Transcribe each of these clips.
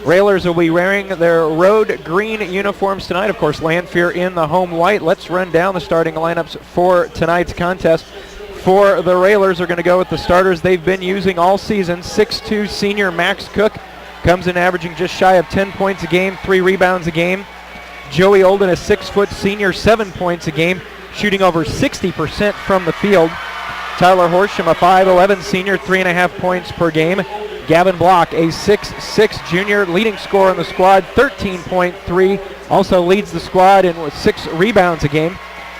Railers will be wearing their road green uniforms tonight. Of course, Lanphier in the home white. Let's run down the starting lineups for tonight's contest. For the Railers, are going to go with the starters they've been using all season. 6'2" senior Max Cook comes in averaging just shy of 10 points a game, 3 rebounds a game. Joey Olden, a 6' senior, 7 points a game, shooting over 60% from the field. Tyler Horsham, a 5'11" senior, 3.5 points per game. Gavin Block, a 6'6" junior, leading scorer on the squad, 13.3, also leads the squad in with 6 rebounds a game.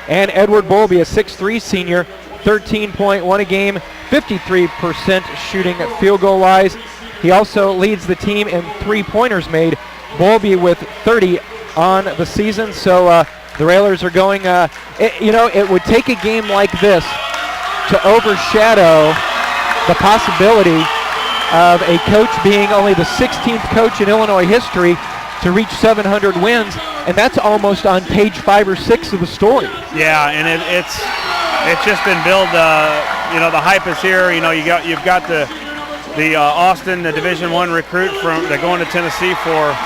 And Edward Bolby, a 6'3" senior, 13.1 a game, 53% shooting field goal wise. He also leads the team in 3-pointers made. Bolby with 30 on the season. So the Railers are going, it would take a game like this to overshadow the possibility of a coach being only the 16th coach in Illinois history to reach 700 wins, and that's almost on page 5 or 6 of the story. Yeah, and it's just been billed. The hype is here. You've got the Austin, the Division I recruit they're going to Tennessee for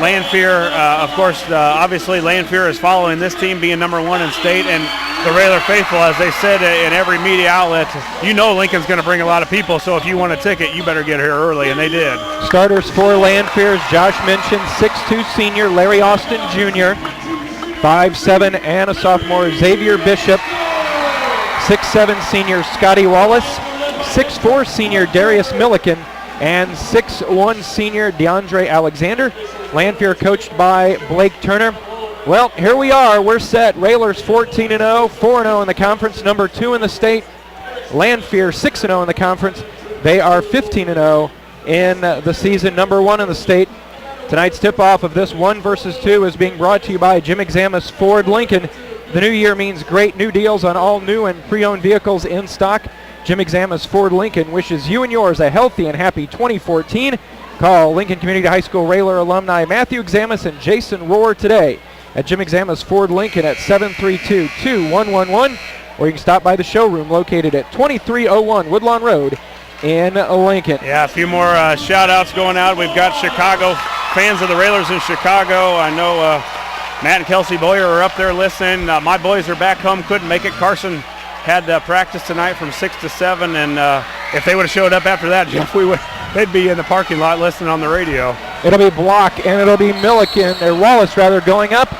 Lanphier. Of course, obviously Lanphier is following this team, being number 1 in state, and the Railer faithful, as they said in every media outlet, Lincoln's going to bring a lot of people, so if you want a ticket, you better get here early, and they did. Starters for Lanphier, as Josh mentioned, 6'2" senior Larry Austin Jr., 5'7" and a sophomore Xavier Bishop, 6'7" senior Scotty Wallace, 6'4" senior Darius Milliken, and 6'1" senior DeAndre Alexander. Lanphier coached by Blake Turner. Well, here we are. We're set. Railers 14-0, 4-0 in the conference, number 2 in the state. Lanphier 6-0 in the conference. They are 15-0 in the season, number 1 in the state. Tonight's tip-off of this 1 versus 2 is being brought to you by Jim Examus Ford Lincoln. The new year means great new deals on all new and pre-owned vehicles in stock. Jim Examus Ford Lincoln wishes you and yours a healthy and happy 2014. Call Lincoln Community High School Railer alumni Matthew Examus and Jason Rohr today at Jim Examus Ford Lincoln at 732-2111, or you can stop by the showroom located at 2301 Woodlawn Road in Lincoln. Yeah, a few more shout-outs going out. We've got Chicago, fans of the Railers in Chicago. I know Matt and Kelsey Boyer are up there listening. My boys are back home, couldn't make it. Carson had practice tonight from 6 to 7, and if they would have showed up after that, Jeff, they'd be in the parking lot listening on the radio. It'll be Block and it'll be Milliken, or Wallace rather, going up.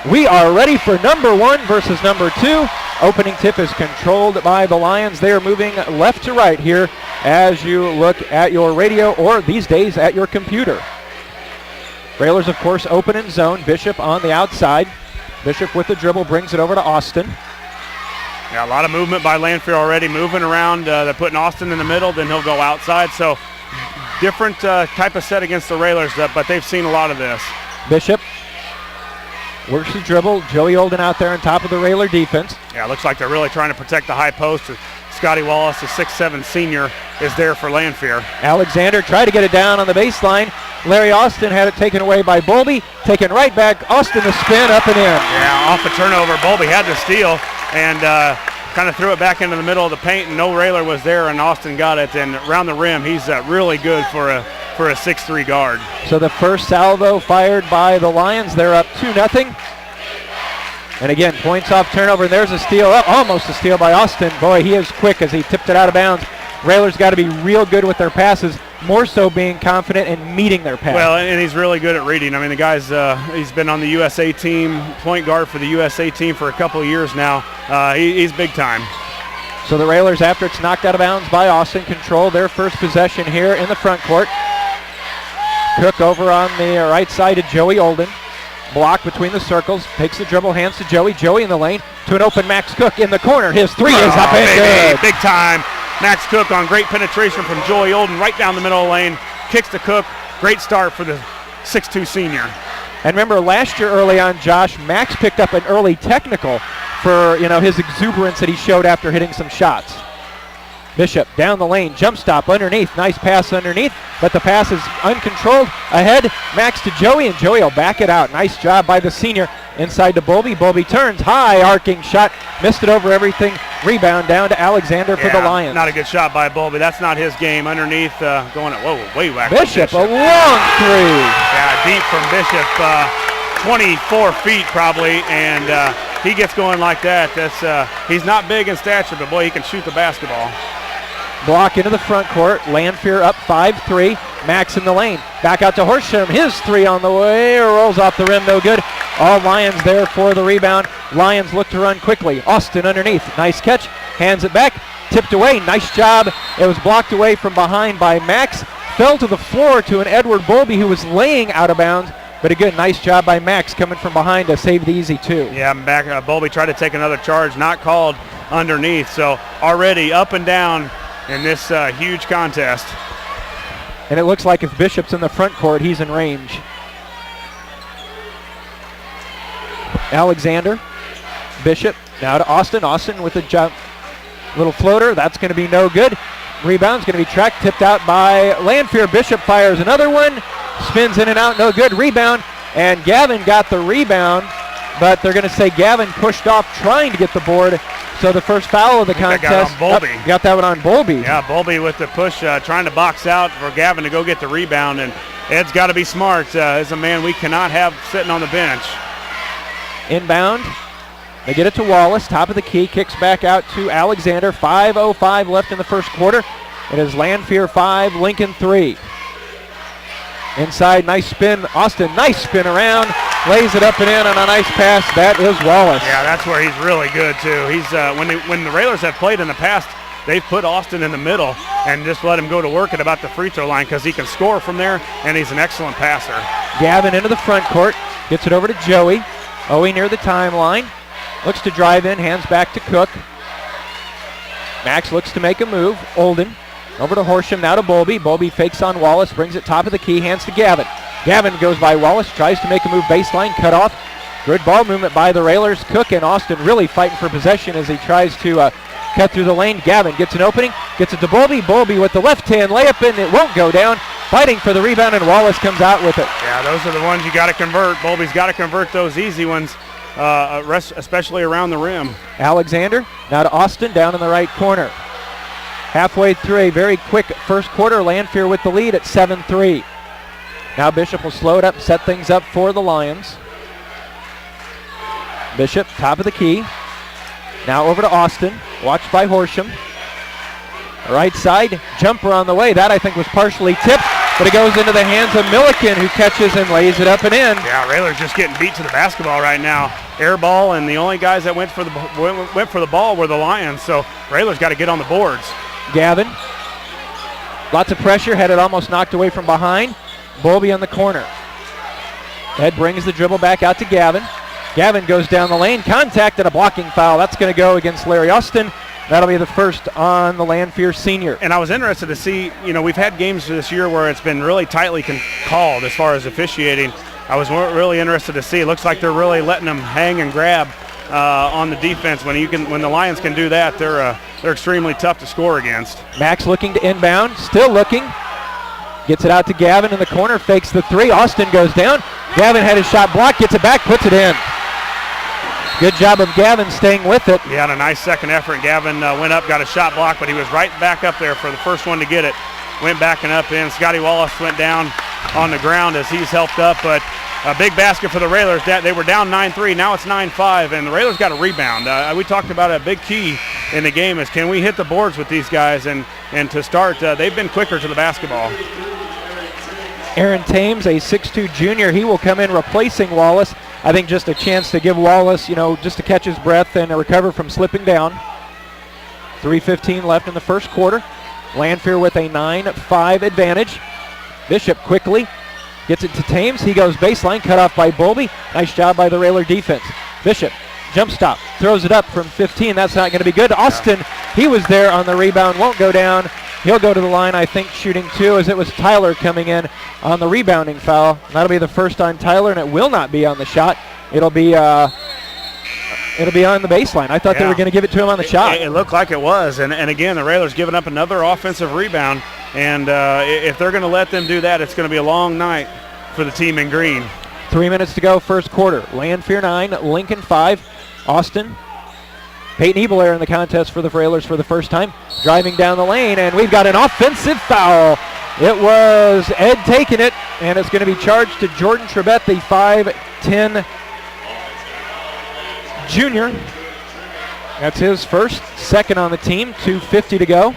We are ready for number 1 versus number 2. Opening tip is controlled by the Lions. They are moving left to right here as you look at your radio, or these days at your computer. Railers, of course, open in zone. Bishop on the outside. Bishop with the dribble brings it over to Austin. Yeah, a lot of movement by Lanphier already, moving around. They're putting Austin in the middle, then he'll go outside. So different type of set against the Railers, but they've seen a lot of this. Bishop works the dribble. Joey Olden out there on top of the Railer defense. Yeah, it looks like they're really trying to protect the high post. Scotty Wallace, a 6'7" senior, is there for Lanphier. Alexander tried to get it down on the baseline. Larry Austin had it taken away by Bolby. Taken right back. Austin the spin up and in. Yeah, off the turnover. Bolby had to steal and kind of threw it back into the middle of the paint, and no Railer was there, and Austin got it. And around the rim, he's really good for a 6'3" guard. So the first salvo fired by the Lions. They're up 2-0. And again, points off turnover. There's a steal, almost a steal by Austin. Boy, he is quick as he tipped it out of bounds. Railers got to be real good with their passes, more so being confident and meeting their pass. Well, and he's really good at reading. I mean, the guy's he's been on the USA team, point guard for the USA team for a couple of years now. He's big time. So the Railers, after it's knocked out of bounds by Austin, control their first possession here in the front court. Cook over on the right side to Joey Olden. Block between the circles, takes the dribble, hands to Joey. Joey in the lane to an open Max Cook in the corner. His three is up and good. Big time. Max Cook on great penetration from Joey Olden right down the middle of the lane. Kicks to Cook. Great start for the 6'2" senior. And remember, last year early on, Josh, Max picked up an early technical for his exuberance that he showed after hitting some shots. Bishop down the lane, jump stop underneath, nice pass underneath, but the pass is uncontrolled. Ahead, Max to Joey, and Joey will back it out. Nice job by the senior. Inside to Bowlby. Bowlby turns. High arcing shot. Missed it over everything. Rebound down to Alexander for the Lions. Not a good shot by Bowlby. That's not his game. Underneath, going at, way back. Bishop, a long three. Yeah, deep from Bishop, 24 feet probably, and he gets going like that. He's not big in stature, but boy, he can shoot the basketball. Block into the front court. Lanphier up 5-3. Max in the lane. Back out to Horsham. His three on the way. Rolls off the rim. No good. All Lions there for the rebound. Lions look to run quickly. Austin underneath. Nice catch. Hands it back. Tipped away. Nice job. It was blocked away from behind by Max. Fell to the floor to an Edward Bowlby who was laying out of bounds. But a good, nice job by Max coming from behind to save the easy two. Yeah, back. Bowlby tried to take another charge. Not called underneath. So already up and down in this huge contest. And it looks like if Bishop's in the front court, he's in range. Alexander, Bishop, now to Austin. Austin with a jump, little floater. That's going to be no good. Rebound's going to be tracked, tipped out by Lanphier. Bishop fires another one. Spins in and out, no good. Rebound, and Gavin got the rebound, but they're going to say Gavin pushed off trying to get the board. So the first foul of the contest. Got on Bowlby. Got that one on Bowlby. Yeah, Bowlby with the push, trying to box out for Gavin to go get the rebound. And Ed's got to be smart. As a man we cannot have sitting on the bench. Inbound. They get it to Wallace. Top of the key. Kicks back out to Alexander. 5:05 left in the first quarter. It is Lanphier 5, Lincoln 3. Inside, nice spin. Austin, nice spin around. Lays it up and in on a nice pass. That is Wallace. Yeah, that's where he's really good, too. He's when the Railers have played in the past, they've put Austin in the middle and just let him go to work at about the free throw line because he can score from there, and he's an excellent passer. Gavin into the front court. Gets it over to Joey. Owie near the timeline. Looks to drive in. Hands back to Cook. Max looks to make a move. Olden. Over to Horsham, now to Bowlby. Bowlby fakes on Wallace, brings it top of the key, hands to Gavin. Gavin goes by Wallace, tries to make a move baseline, cut off. Good ball movement by the Railers. Cook and Austin really fighting for possession as he tries to cut through the lane. Gavin gets an opening, gets it to Bowlby. Bowlby with the left hand layup, and it won't go down. Fighting for the rebound, and Wallace comes out with it. Yeah, those are the ones you got to convert. Bowlby's got to convert those easy ones, especially around the rim. Alexander, now to Austin, down in the right corner. Halfway through a very quick first quarter, Lanphier with the lead at 7-3. Now Bishop will slow it up, set things up for the Lions. Bishop, top of the key. Now over to Austin, watched by Horsham. Right side, jumper on the way. That I think was partially tipped, but it goes into the hands of Milliken, who catches and lays it up and in. Yeah, Railers just getting beat to the basketball right now. Air ball, and the only guys that went for the ball were the Lions, so Railers got to get on the boards. Gavin, lots of pressure, had it almost knocked away from behind. Bowlby on the corner. Ed brings the dribble back out to Gavin. Gavin goes down the lane, contact and a blocking foul. That's going to go against Larry Austin. That'll be the first on the Lanphier senior. And I was interested to see, we've had games this year where it's been really tightly called as far as officiating. I was really interested to see. It looks like they're really letting them hang and grab on the defense. When the Lions can do that, they're extremely tough to score against. Max looking to inbound, still looking. Gets it out to Gavin in the corner, fakes the three. Austin goes down. Gavin had his shot blocked, gets it back, puts it in. Good job of Gavin staying with it. He had a nice second effort. Gavin went up, got a shot blocked, but he was right back up there for the first one to get it. Went back and up in. Scotty Wallace went down on the ground as he's helped up, but a big basket for the Railers. They were down 9-3. Now it's 9-5, and the Railers got a rebound. We talked about a big key in the game is can we hit the boards with these guys, and to start, they've been quicker to the basketball. Aaron Thames, a 6'2 junior, he will come in replacing Wallace. I think just a chance to give Wallace, just to catch his breath and recover from slipping down. 3:15 left in the first quarter. Lanphier with a 9-5 advantage. Bishop quickly gets it to Thames. He goes baseline, cut off by Bowlby. Nice job by the Railer defense. Bishop, jump stop, throws it up from 15. That's not going to be good. Austin, he was there on the rebound, won't go down. He'll go to the line, I think, shooting two, as it was Tyler coming in on the rebounding foul. That'll be the first on Tyler, and it will not be on the shot. It'll be on the baseline. I thought they were going to give it to him on the shot. It looked like it was, and again, the Railers giving up another offensive rebound, and if they're going to let them do that, it's going to be a long night for the team in green. 3 minutes to go, first quarter. Lanphier 9, Lincoln 5. Austin. Peyton Ebelair in the contest for the Railers for the first time. Driving down the lane, and we've got an offensive foul. It was Ed taking it, and it's going to be charged to Jordan Trebet, the 5'10" junior. That's his first, second on the team, 2:50 to go.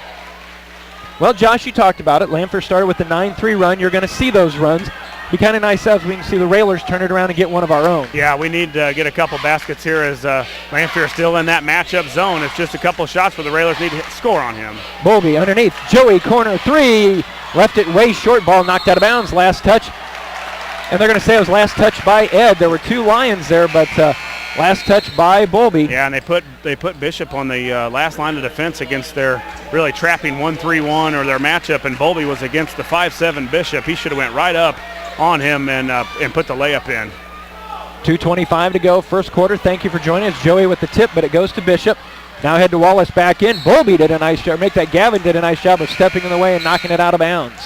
Well, Josh, you talked about it. Lanphier started with the 9-3 run. You're going to see those runs. Be kind of nice as we can see the Railers turn it around and get one of our own. Yeah, we need to get a couple baskets here as Lanphier still in that matchup zone. It's just a couple shots where the Railers need to score on him. Bowlby underneath. Joey, corner three. Left it way short. Ball knocked out of bounds. Last touch. And they're going to say it was last touch by Ed. There were two Lions there, but last touch by Bowlby. Yeah, and they put Bishop on the last line of defense against their really trapping 1-3-1 or their matchup, and Bowlby was against the 5'7" Bishop. He should have went right up on him and put the layup in. 2:25 to go, first quarter. Thank you for joining us. Joey with the tip, but it goes to Bishop. Now head to Wallace back in. Bowlby did a nice job. Gavin did a nice job of stepping in the way and knocking it out of bounds.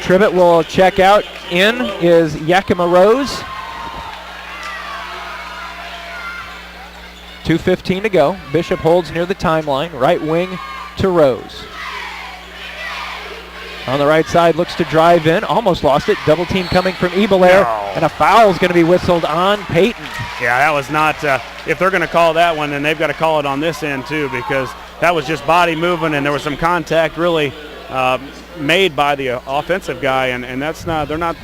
Tribbett will check out. In is Yakima Rose. 2:15 to go. Bishop holds near the timeline. Right wing to Rose. On the right side, looks to drive in. Almost lost it. Double team coming from Ebelair. No. And a foul is going to be whistled on Peyton. Yeah, that was not, if they're going to call that one, then they've got to call it on this end too, because that was just body moving and there was some contact really made by the offensive guy, and that's not, they're not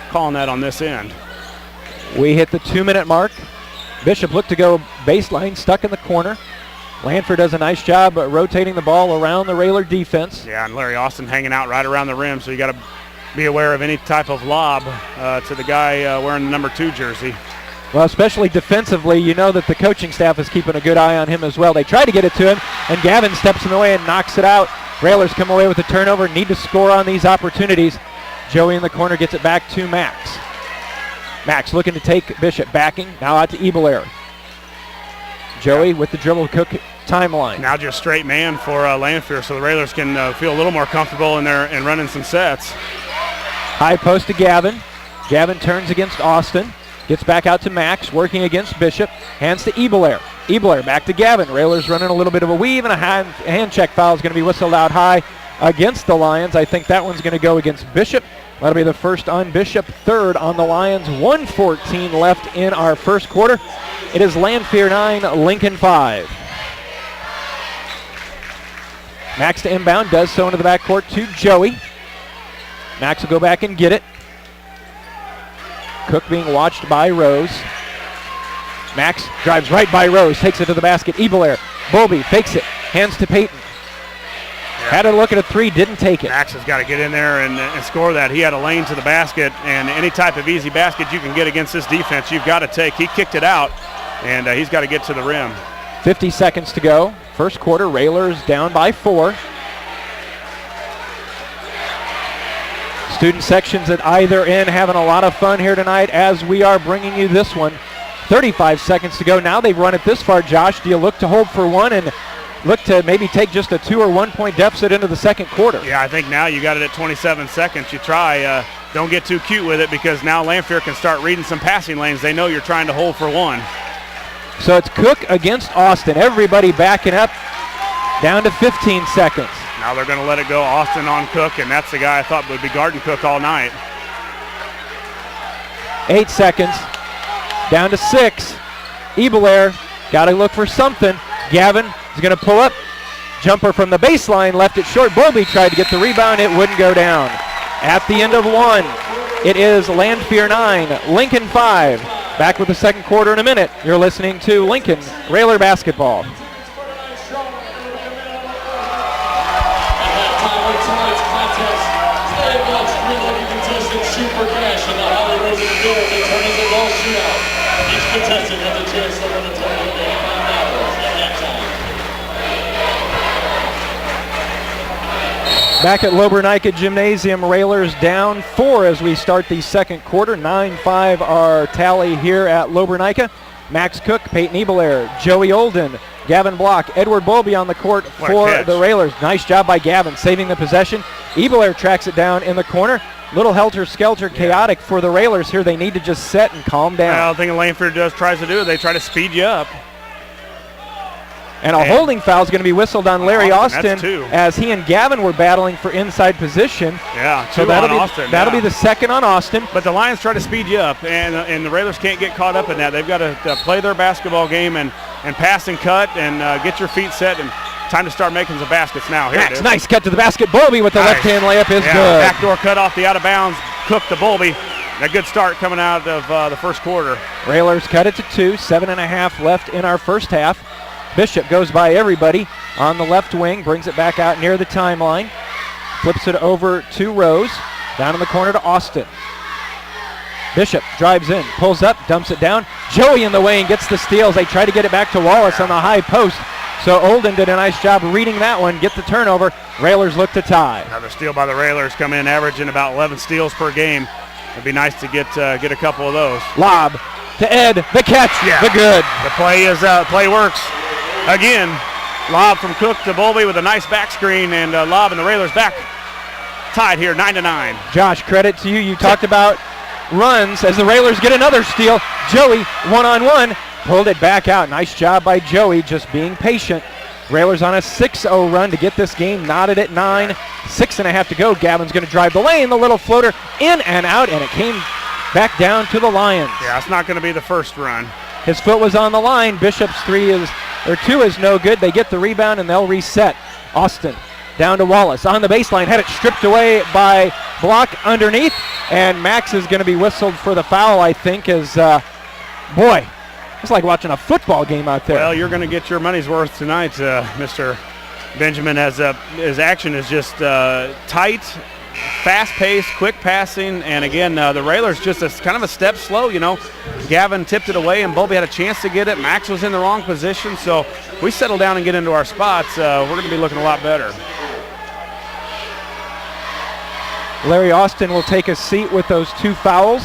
calling that on this end. We hit the 2-minute mark. Bishop looked to go baseline, stuck in the corner. Lanphier does a nice job rotating the ball around the Railer defense. Yeah, and Larry Austin hanging out right around the rim, so you got to be aware of any type of lob to the guy wearing the number 2 jersey. Well, especially defensively, you know that the coaching staff is keeping a good eye on him as well. They try to get it to him, and Gavin steps in the way and knocks it out. Railers come away with a turnover, need to score on these opportunities. Joey in the corner gets it back to Max. Max looking to take Bishop, backing, now out to Ebelair. Joey with the dribble, Cook timeline. Now just straight man for Lanphier, so the Railers can feel a little more comfortable in there and running some sets. High post to Gavin. Gavin turns against Austin. Gets back out to Max, working against Bishop. Hands to Ebelair. Ebelair back to Gavin. Railers running a little bit of a weave, and a hand check foul is going to be whistled out high against the Lions. I think that one's going to go against Bishop. That'll be the first on Bishop, third on the Lions. 1:14 left in our first quarter. It is Lanphier 9, Lincoln 5. Max to inbound, does so into the backcourt to Joey. Max will go back and get it. Cook being watched by Rose. Max drives right by Rose, takes it to the basket. Ebelair, Bowlby fakes it, hands to Peyton. Yeah. Had a look at a three, didn't take it. Max has got to get in there and score that. He had a lane to the basket, and any type of easy basket you can get against this defense, you've got to take. He kicked it out, and he's got to get to the rim. 50 seconds to go. First quarter, Railers down by 4. Student sections at either end having a lot of fun here tonight as we are bringing you this one. 35 seconds to go. Now they've run it this far, Josh. Do you look to hold for one and look to maybe take just a 2 or 1 point deficit into the second quarter? Yeah, I think now you got it at 27 seconds. You try. Don't get too cute with it, because now Lanphier can start reading some passing lanes. They know you're trying to hold for one. So it's Cook against Austin. Everybody backing up, down to 15 seconds. Now they're going to let it go. Austin on Cook, and that's the guy I thought would be guarding Cook all night. 8 seconds, down to 6. Ebelair, got to look for something. Gavin is going to pull up. Jumper from the baseline, left it short. Bowlby tried to get the rebound. It wouldn't go down. At the end of 1, it is Lanphier 9, Lincoln 5. Back with the second quarter in a minute. You're listening to Lincoln Railer Basketball. Back at Lober-Nika Gymnasium, Railers down 4 as we start the second quarter. 9-5 our tally here at Lober-Nika. Max Cook, Peyton Ebelair, Joey Olden, Gavin Block, Edward Bowlby on the court for the Railers. Nice job by Gavin saving the possession. Ebelair tracks it down in the corner. little helter-skelter, chaotic for the Railers here. They need to just set and calm down. Well, the thing Lanphier tries to do is they try to speed you up. And a holding foul is going to be whistled on Larry Austin as he and Gavin were battling for inside position. Yeah, so that'll be the second on Austin. But the Lions try to speed you up, and the Railers can't get caught up in that. They've got to play their basketball game and pass and cut and get your feet set, and time to start making some baskets now. Here it is. Nice cut to the basket. Bowlby with the left-hand layup is good. Backdoor cut off the out-of-bounds. Cook to Bowlby. A good start coming out of the first quarter. Railers cut it to 2, 7.5 left in our first half. Bishop goes by everybody on the left wing, brings it back out near the timeline, flips it over to Rose, down in the corner to Austin. Bishop drives in, pulls up, dumps it down. Joey in the way and gets the steals. They try to get it back to Wallace on the high post. So Olden did a nice job reading that one, get the turnover. Railers look to tie. Another steal by the Railers, come in averaging about 11 steals per game. It'd be nice to get a couple of those. Lob to Ed, the catch, the good. The play works. Again, lob from Cook to Bowlby with a nice back screen, and lob, and the Railers back tied here, 9-9. Josh, credit to you. You talked about runs as the Railers get another steal. Joey, one-on-one, pulled it back out. Nice job by Joey, just being patient. Railers on a 6-0 run to get this game knotted at 9. 6.5 to go. Gavin's going to drive the lane. The little floater in and out, and it came back down to the Lions. Yeah, it's not going to be the first run. His foot was on the line. Bishop's 2 is no good. They get the rebound, and they'll reset. Austin down to Wallace on the baseline. Had it stripped away by Block underneath, and Max is going to be whistled for the foul, I think, as, boy, it's like watching a football game out there. Well, you're going to get your money's worth tonight, Mr. Benjamin, as his action is just tight, fast-paced, quick passing, and again, the Railers just kind of a step slow, you know. Gavin tipped it away, and Bowlby had a chance to get it. Max was in the wrong position, so we settle down and get into our spots. We're going to be looking a lot better. Larry Austin will take a seat with those 2 fouls.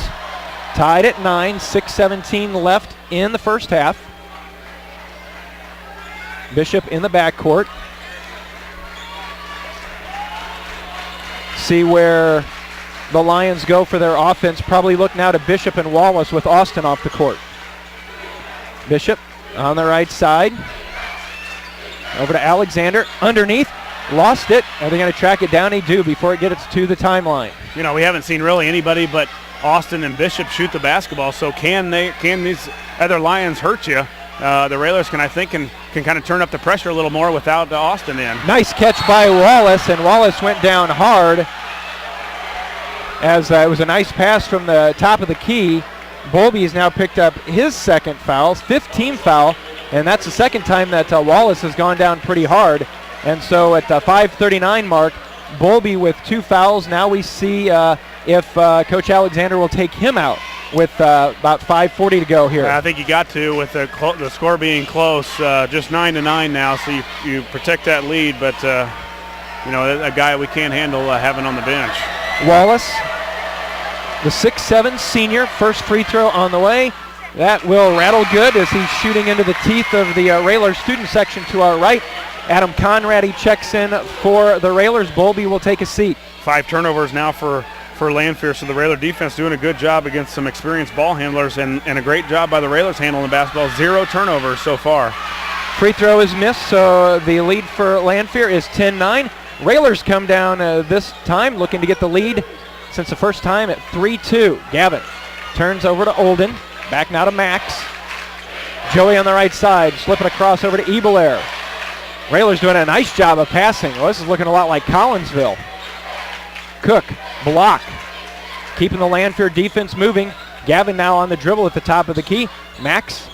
Tied at 9, 6:17 left in the first half. Bishop in the backcourt. See where the Lions go for their offense. Probably look now to Bishop and Wallace with Austin off the court. Bishop on the right side. Over to Alexander. Underneath. Lost it. Are they going to track it down? They do before it gets to the timeline. You know, we haven't seen really anybody but Austin and Bishop shoot the basketball. So can these other Lions hurt you? The Railers can kind of turn up the pressure a little more without Austin in. Nice catch by Wallace, and Wallace went down hard as it was a nice pass from the top of the key. Bowlby has now picked up his second foul, 15th foul, and that's the second time that Wallace has gone down pretty hard. And so at the 5:39 mark, Bowlby with 2 fouls. Now we see if Coach Alexander will take him out with about 5:40 to go here. I think you got to with the score being close, just 9-9 now, so you protect that lead, but you know, a guy we can't handle having on the bench. Wallace, the 6'7" senior, first free throw on the way. That will rattle good as he's shooting into the teeth of the Railers student section to our right. Adam Conrad, checks in for the Railers. Bowlby will take a seat. 5 turnovers now for Lanphier, so the Railer defense doing a good job against some experienced ball handlers, and a great job by the Railers handling the basketball. 0 turnovers so far. Free throw is missed, so the lead for Lanphier is 10-9. Railers come down this time looking to get the lead since the first time at 3-2. Gavin turns over to Olden. Back now to Max. Joey on the right side, slipping across over to Ebelair. Railers doing a nice job of passing. Well, this is looking a lot like Collinsville. Cook, block. Keeping the Lanphier defense moving. Gavin now on the dribble at the top of the key. Max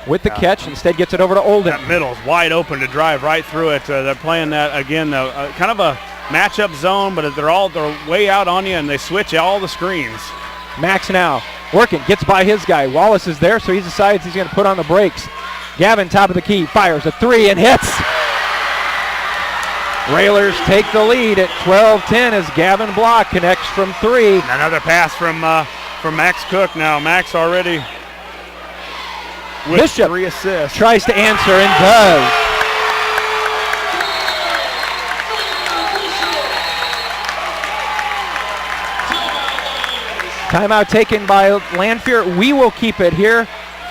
with the catch. Instead gets it over to Olden. That middle's wide open to drive right through it. They're playing that, again, kind of a matchup zone, but they're way out on you, and they switch all the screens. Max now working, gets by his guy. Wallace is there, so he decides he's going to put on the brakes. Gavin, top of the key, fires a 3 and hits. Railers take the lead at 12-10 as Gavin Block connects from 3. Another pass from Max Cook. Now Max already with Bishop 3 assists. Tries to answer and does. Timeout taken by Lanphier. We will keep it here.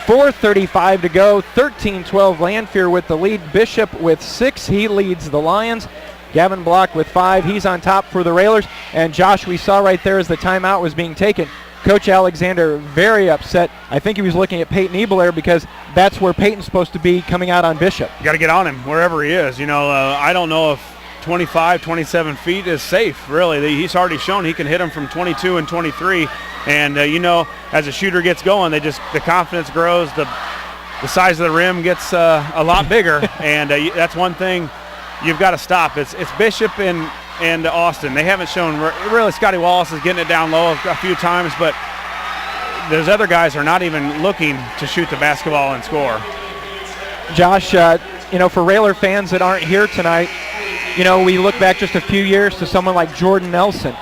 4:35 to go. 13-12 Lanphier with the lead. Bishop with 6. He leads the Lions. Gavin Block with 5. He's on top for the Railers. And Josh, we saw right there as the timeout was being taken, Coach Alexander very upset. I think he was looking at Peyton Ebelair because that's where Peyton's supposed to be coming out on Bishop. You got to get on him wherever he is. I don't know if 25, 27 feet is safe, really. He's already shown he can hit him from 22 and 23. And, as a shooter gets going, the confidence grows. The size of the rim gets a lot bigger. And that's one thing you've got to stop. It's Bishop and Austin. They haven't shown really. Scotty Wallace is getting it down low a few times, but those other guys are not even looking to shoot the basketball and score. Josh, for Railer fans that aren't here tonight, we look back just a few years to someone like Jordan Nelson.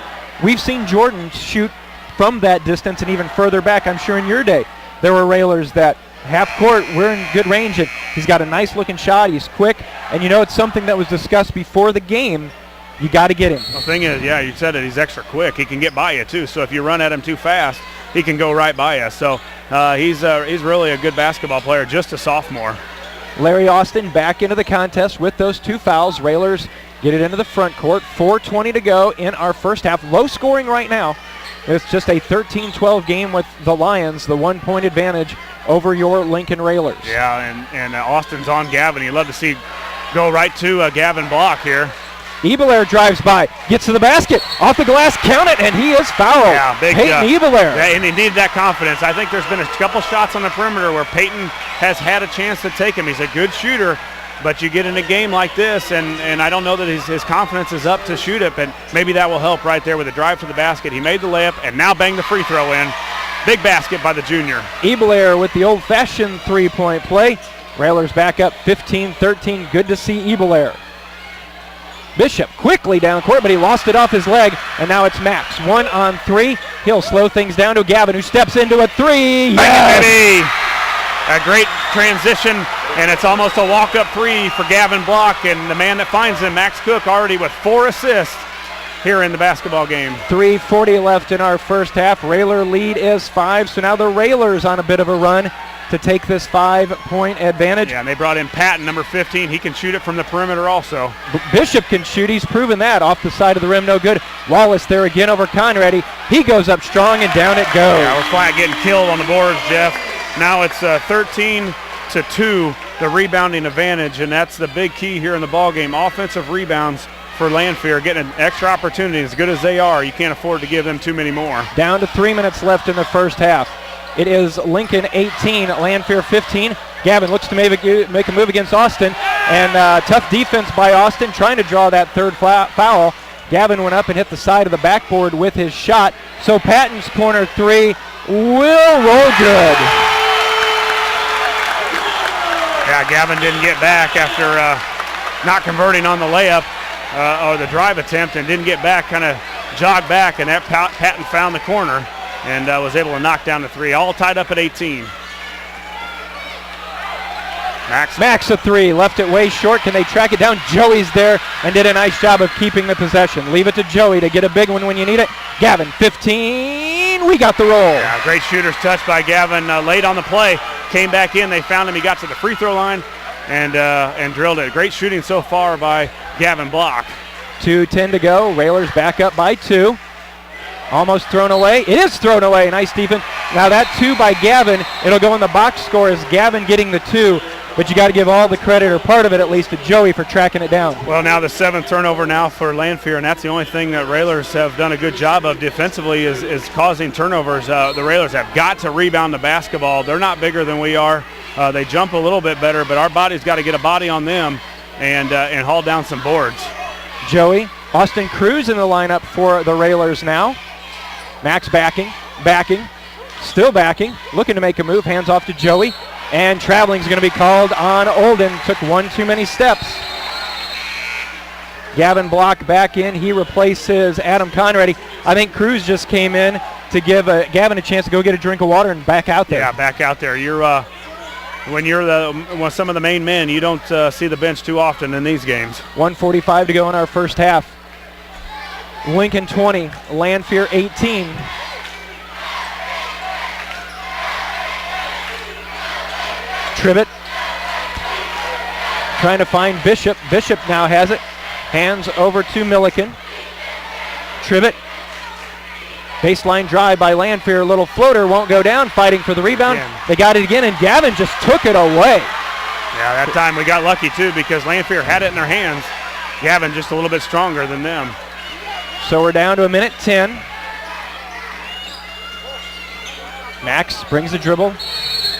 We've seen Jordan shoot from that distance and even further back. I'm sure in your day there were Railers that half court, we're in good range, and he's got a nice looking shot. He's quick, and it's something that was discussed before the game. You got to get him. The thing is, you said it, he's extra quick. He can get by you, too. So if you run at him too fast, he can go right by you. So he's really a good basketball player, just a sophomore. Larry Austin back into the contest with those 2 fouls. Railers get it into the front court. 4:20 to go in our first half. Low scoring right now. It's just a 13-12 game with the Lions, the 1-point advantage over your Lincoln Railers. Yeah, and Austin's on Gavin. You'd love to see go right to Gavin Block here. Ebelair drives by, gets to the basket, off the glass, count it, and he is fouled. Yeah, big Peyton Ebelair. Yeah, and he needed that confidence. I think there's been a couple shots on the perimeter where Peyton has had a chance to take him. He's a good shooter, but you get in a game like this, and I don't know that his confidence is up to shoot it, but maybe that will help right there with the drive to the basket. He made the layup, and now banged the free throw in. Big basket by the junior. Ebelair with the old-fashioned three-point play. Railers back up 15-13. Good to see Ebelair. Bishop quickly down court, but he lost it off his leg, and now it's Max. 1-on-3. He'll slow things down to Gavin, who steps into a 3. Yes! A great transition, and it's almost a walk-up 3 for Gavin Block, and the man that finds him, Max Cook, already with 4 assists here in the basketball game. 3:40 left in our first half. Railer lead is 5, so now the Railers on a bit of a run to take this 5-point advantage. Yeah, and they brought in Patton, number 15. He can shoot it from the perimeter also. Bishop can shoot. He's proven that. Off the side of the rim, no good. Wallace there again over Conrady. He goes up strong, and down it goes. Yeah, we're flat getting killed on the boards, Jeff. Now it's 13-2, the rebounding advantage, and that's the big key here in the ballgame. Offensive rebounds for Lanphier, getting an extra opportunity. As good as they are, you can't afford to give them too many more. Down to 3 minutes left in the first half. It is Lincoln 18, Lanphier 15. Gavin looks to make a move against Austin, and tough defense by Austin, trying to draw that third foul. Gavin went up and hit the side of the backboard with his shot. So Patton's corner 3 will roll good. Yeah, Gavin didn't get back after not converting on the layup or the drive attempt, and didn't get back, kind of jogged back, and that Patton found the corner and was able to knock down the 3. All tied up at 18. Max a 3, left it way short. Can they track it down? Joey's there and did a nice job of keeping the possession. Leave it to Joey to get a big one when you need it. Gavin, 15. We got the roll. Yeah, great shooter's touch by Gavin late on the play. Came back in. They found him. He got to the free throw line and drilled it. Great shooting so far by Gavin Block. 2:10 to go. Railers back up by 2. Almost thrown away. It is thrown away. Nice defense. Now that 2 by Gavin, it'll go in the box score as Gavin getting the 2. But you got to give all the credit, or part of it at least, to Joey for tracking it down. Well, now the 7th turnover now for Lanphier, and that's the only thing that Railers have done a good job of defensively is causing turnovers. The Railers have got to rebound the basketball. They're not bigger than we are. They jump a little bit better, but our body's got to get a body on them and haul down some boards. Joey, Austin Cruz in the lineup for the Railers now. Max backing, still backing, looking to make a move. Hands off to Joey. And traveling is going to be called on Olden. Took one too many steps. Gavin Block back in. He replaces Adam Conrady. I think Cruz just came in to give Gavin a chance to go get a drink of water and back out there. Yeah, back out there. You're when you're some of the main men, you don't see the bench too often in these games. 1:45 to go in our first half. Lincoln 20, Lanphier 18. Tribbett trying to find Bishop. Bishop now has it. Hands over to Milliken. Tribbett. Baseline drive by Lanphier. Little floater won't go down. Fighting for the rebound. Again. They got it again, and Gavin just took it away. Yeah, that time we got lucky too because Lanphier had it in their hands. Gavin just a little bit stronger than them. So we're down to 1:10. Max brings the dribble.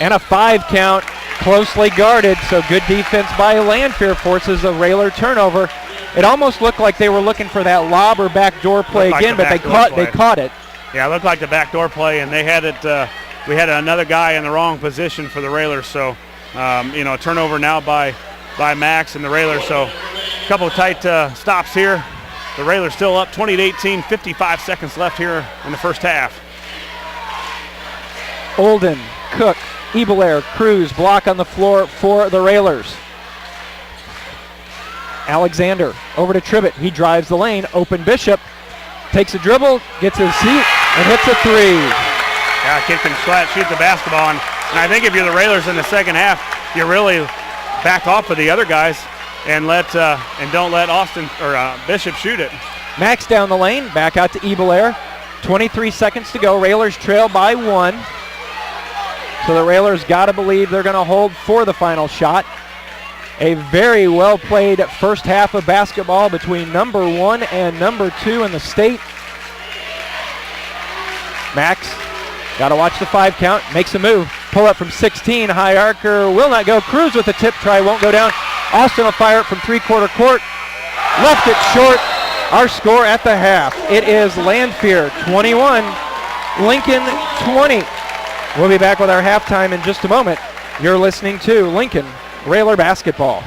And a 5 count. Closely guarded, so good defense by Lanphier forces a Railer turnover. It almost looked like they were looking for that lob or backdoor play again, but they caught it. Yeah, it looked like the backdoor play, and they had it. We had another guy in the wrong position for the Railers, so turnover now by Max and the Railers. So a couple of tight stops here. The Railers still up 20-18, 55 seconds left here in the first half. Olden, Cook, Ebelair, Cruz, block on the floor for the Railers. Alexander over to Tribbett. He drives the lane. Open Bishop. Takes a dribble, gets his seat, and hits a 3. Yeah, kid can shoot the basketball. And I think if you're the Railers in the second half, you really back off of the other guys and don't let Austin or Bishop shoot it. Max down the lane. Back out to Ebelair. 23 seconds to go. Railers trail by 1. So the Railers got to believe they're going to hold for the final shot. A very well played first half of basketball between number 1 and number 2 in the state. Max, got to watch the 5 count, makes a move. Pull up from 16, high arcer will not go. Cruz with a tip try, won't go down. Austin will fire it from 3/4 court. Left it short. Our score at the half. It is Lanphier 21, Lincoln 20. We'll be back with our halftime in just a moment. You're listening to Lincoln Railer Basketball.